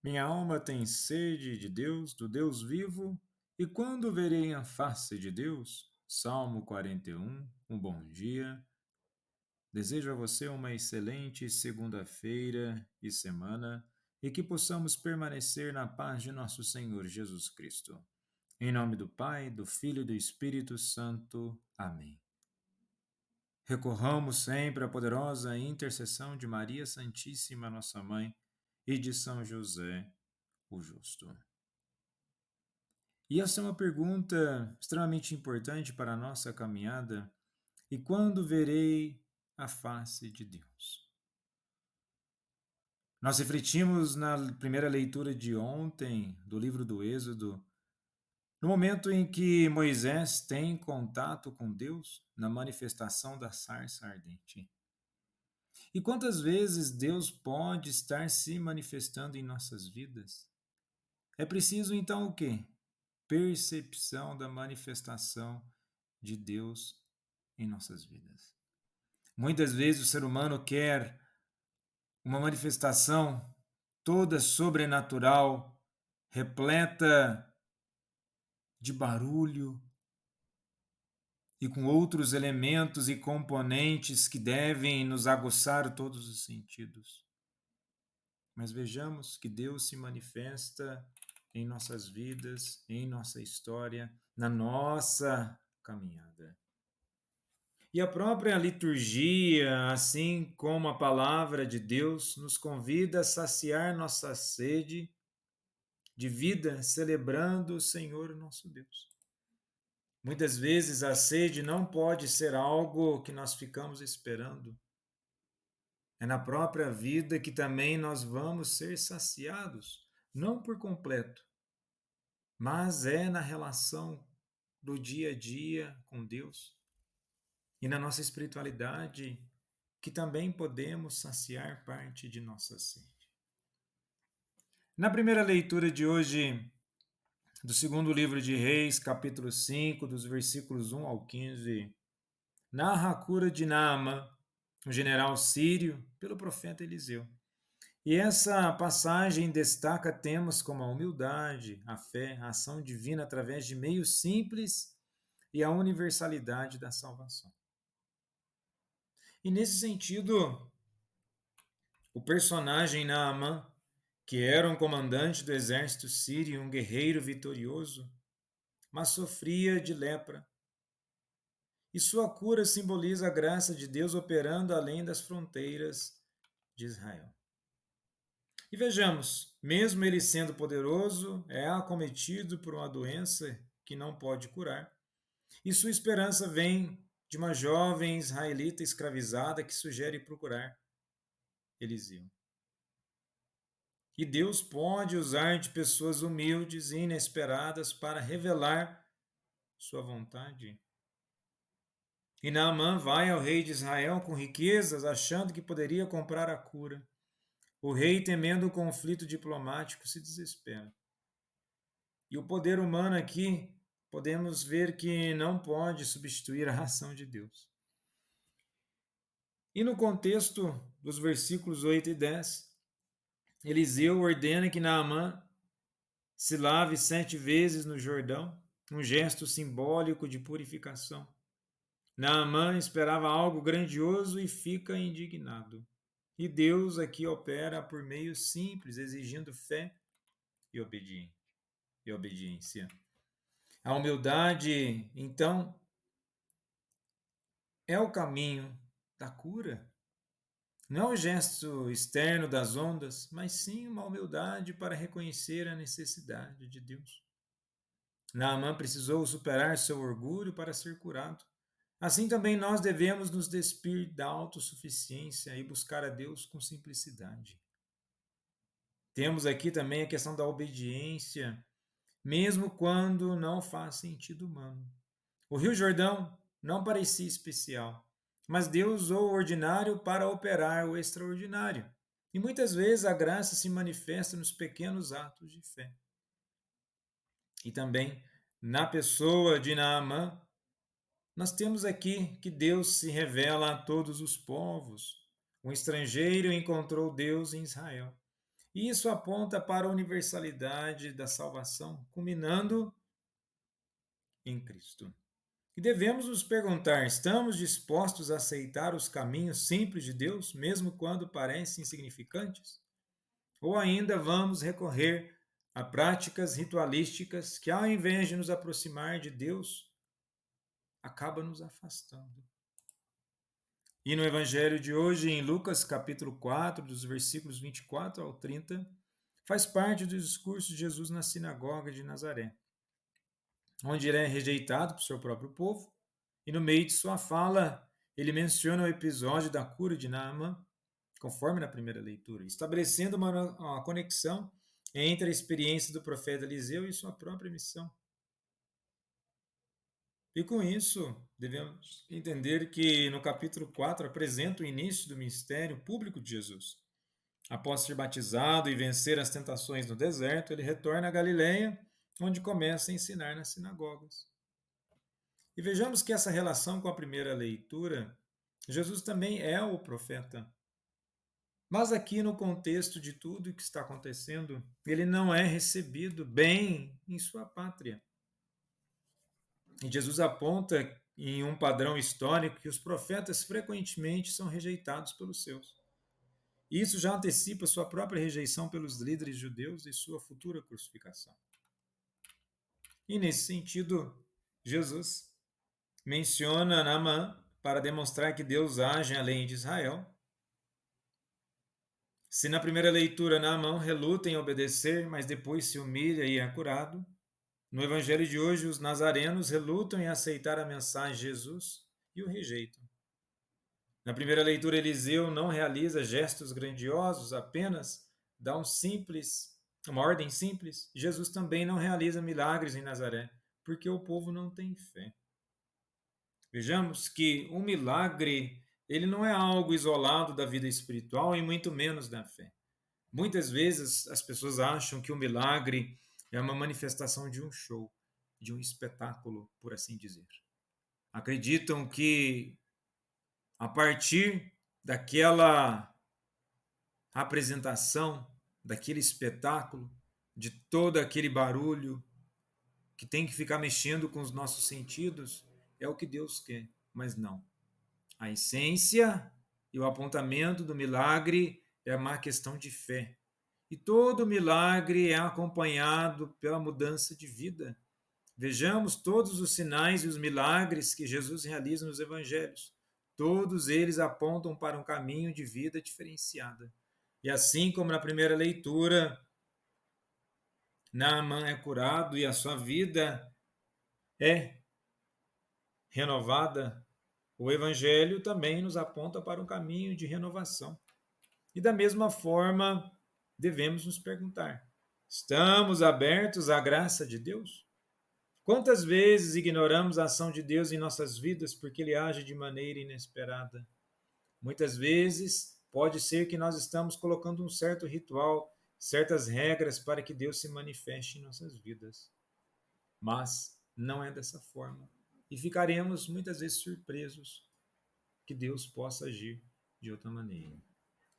Minha alma tem sede de Deus, do Deus vivo, e quando verei a face de Deus? Salmo 41. Um bom dia. Desejo a você uma excelente segunda-feira e semana e que possamos permanecer na paz de nosso Senhor Jesus Cristo. Em nome do Pai, do Filho e do Espírito Santo. Amém. Recorramos sempre à poderosa intercessão de Maria Santíssima, nossa Mãe, e de São José, o Justo. E essa é uma pergunta extremamente importante para a nossa caminhada. E quando verei a face de Deus? Nós refletimos na primeira leitura de ontem do livro do Êxodo, no momento em que Moisés tem contato com Deus na manifestação da sarça ardente. E quantas vezes Deus pode estar se manifestando em nossas vidas? É preciso então o quê? Percepção da manifestação de Deus em nossas vidas. Muitas vezes o ser humano quer uma manifestação toda sobrenatural, repleta de barulho e com outros elementos e componentes que devem nos aguçar todos os sentidos. Mas vejamos que Deus se manifesta em nossas vidas, em nossa história, na nossa caminhada. E a própria liturgia, assim como a palavra de Deus, nos convida a saciar nossa sede de vida, celebrando o Senhor nosso Deus. Muitas vezes a sede não pode ser algo que nós ficamos esperando. É na própria vida que também nós vamos ser saciados, não por completo, mas é na relação do dia a dia com Deus e na nossa espiritualidade que também podemos saciar parte de nossa sede. Na primeira leitura de hoje, do segundo livro de Reis, capítulo 5, dos versículos 1 ao 15, narra a cura de Naamã, um general sírio, pelo profeta Eliseu. E essa passagem destaca temas como a humildade, a fé, a ação divina através de meios simples e a universalidade da salvação. E nesse sentido, o personagem Naamã, que era um comandante do exército sírio, um guerreiro vitorioso, mas sofria de lepra. E sua cura simboliza a graça de Deus operando além das fronteiras de Israel. E vejamos, mesmo ele sendo poderoso, é acometido por uma doença que não pode curar. E sua esperança vem de uma jovem israelita escravizada que sugere procurar Eliseu. E Deus pode usar de pessoas humildes e inesperadas para revelar sua vontade. E Naamã vai ao rei de Israel com riquezas, achando que poderia comprar a cura. O rei, temendo o conflito diplomático, se desespera. E o poder humano aqui, podemos ver que não pode substituir a ação de Deus. E no contexto dos versículos 8 e 10, Eliseu ordena que Naamã se lave 7 vezes no Jordão, um gesto simbólico de purificação. Naamã esperava algo grandioso e fica indignado. E Deus aqui opera por meio simples, exigindo fé e obediência. A humildade, então, é o caminho da cura. Não é o gesto externo das ondas, mas sim uma humildade para reconhecer a necessidade de Deus. Naamã precisou superar seu orgulho para ser curado. Assim também nós devemos nos despir da autossuficiência e buscar a Deus com simplicidade. Temos aqui também a questão da obediência, mesmo quando não faz sentido humano. O Rio Jordão não parecia especial, mas Deus usou o ordinário para operar o extraordinário. E muitas vezes a graça se manifesta nos pequenos atos de fé. E também na pessoa de Naamã, nós temos aqui que Deus se revela a todos os povos. Um estrangeiro encontrou Deus em Israel. E isso aponta para a universalidade da salvação, culminando em Cristo. E devemos nos perguntar: estamos dispostos a aceitar os caminhos simples de Deus, mesmo quando parecem insignificantes? Ou ainda vamos recorrer a práticas ritualísticas que, ao invés de nos aproximar de Deus, acabam nos afastando? E no Evangelho de hoje, em Lucas capítulo 4, dos versículos 24 ao 30, faz parte do discurso de Jesus na sinagoga de Nazaré, onde ele é rejeitado por seu próprio povo, e no meio de sua fala, ele menciona o episódio da cura de Naamã, conforme na primeira leitura, estabelecendo uma conexão entre a experiência do profeta Eliseu e sua própria missão. E com isso, devemos entender que no capítulo 4 apresenta o início do ministério público de Jesus. Após ser batizado e vencer as tentações no deserto, ele retorna a Galiléia, onde começa a ensinar nas sinagogas. E vejamos que essa relação com a primeira leitura, Jesus também é o profeta. Mas aqui no contexto de tudo o que está acontecendo, ele não é recebido bem em sua pátria. E Jesus aponta em um padrão histórico que os profetas frequentemente são rejeitados pelos seus. E isso já antecipa sua própria rejeição pelos líderes judeus e sua futura crucificação. E nesse sentido, Jesus menciona Naamã para demonstrar que Deus age além de Israel. Se na primeira leitura Naamã reluta em obedecer, mas depois se humilha e é curado, no Evangelho de hoje os nazarenos relutam em aceitar a mensagem de Jesus e o rejeitam. Na primeira leitura, Eliseu não realiza gestos grandiosos, apenas dá uma ordem simples. Jesus também não realiza milagres em Nazaré, porque o povo não tem fé. Vejamos que um milagre, ele não é algo isolado da vida espiritual e muito menos da fé. Muitas vezes as pessoas acham que o milagre é uma manifestação de um show, de um espetáculo, por assim dizer. Acreditam que a partir daquela apresentação, daquele espetáculo, de todo aquele barulho que tem que ficar mexendo com os nossos sentidos, é o que Deus quer, mas não. A essência e o apontamento do milagre é uma questão de fé. E todo milagre é acompanhado pela mudança de vida. Vejamos todos os sinais e os milagres que Jesus realiza nos evangelhos. Todos eles apontam para um caminho de vida diferenciada. E assim como na primeira leitura, Naamã é curado e a sua vida é renovada, o Evangelho também nos aponta para um caminho de renovação. E da mesma forma, devemos nos perguntar: estamos abertos à graça de Deus? Quantas vezes ignoramos a ação de Deus em nossas vidas porque Ele age de maneira inesperada? Muitas vezes, pode ser que nós estamos colocando um certo ritual, certas regras para que Deus se manifeste em nossas vidas. Mas não é dessa forma. E ficaremos muitas vezes surpresos que Deus possa agir de outra maneira.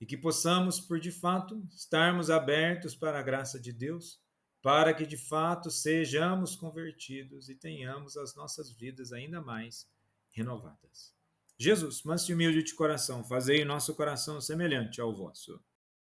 E que possamos, por de fato, estarmos abertos para a graça de Deus, para que de fato sejamos convertidos e tenhamos as nossas vidas ainda mais renovadas. Jesus, manso e humilde de coração, fazei o nosso coração semelhante ao vosso.